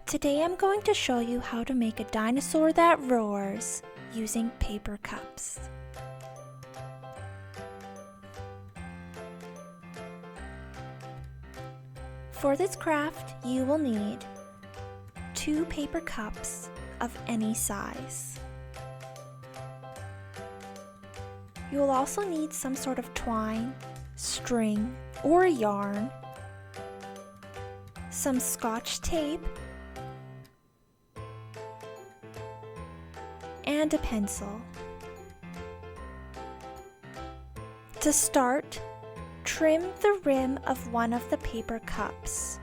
Today I'm going to show you how to make a dinosaur that roars using paper cups. For this craft, you will need 2 paper cups of any size. You will also need some sort of twine, string, or yarn, some Scotch tape, and a pencil. To start, trim the rim of one of the paper cups.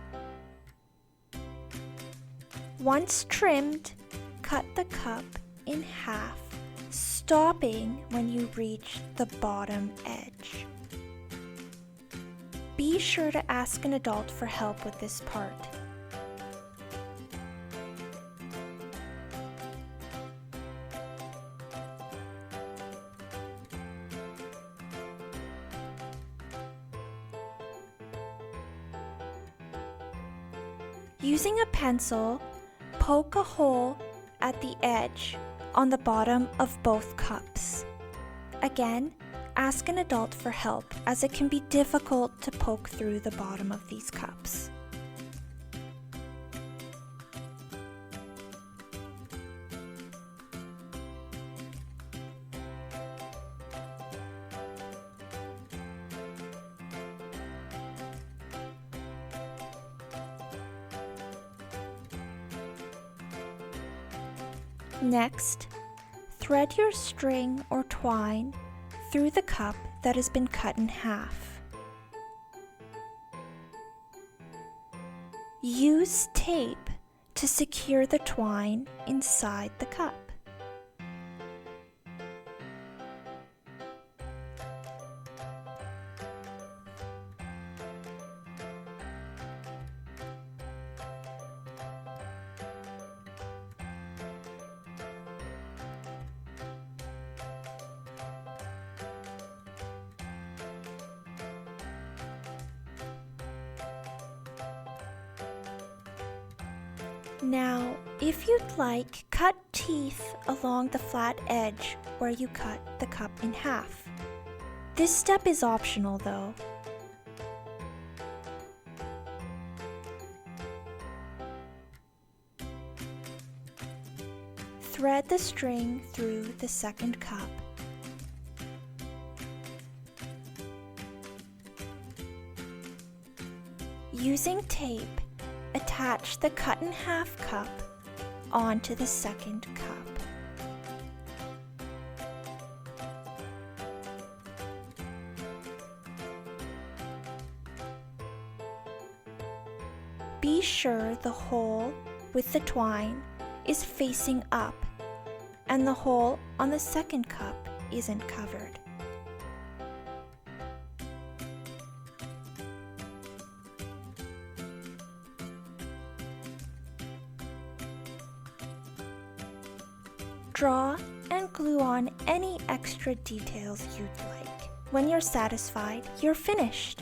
Once trimmed, cut the cup in half, stopping when you reach the bottom edge. Be sure to ask an adult for help with this part. Using a pencil, poke a hole at the edge on the bottom of both cups. Again, ask an adult for help as it can be difficult to poke through the bottom of these cups. Next, thread your string or twine through the cup that has been cut in half. Use tape to secure the twine inside the cup. Now, if you'd like, cut teeth along the flat edge where you cut the cup in half. This step is optional though. Thread the string through the second cup. Using tape, attach the cut-in-half cup onto the second cup. Be sure the hole with the twine is facing up and the hole on the second cup isn't covered. Draw and glue on any extra details you'd like. When you're satisfied, you're finished.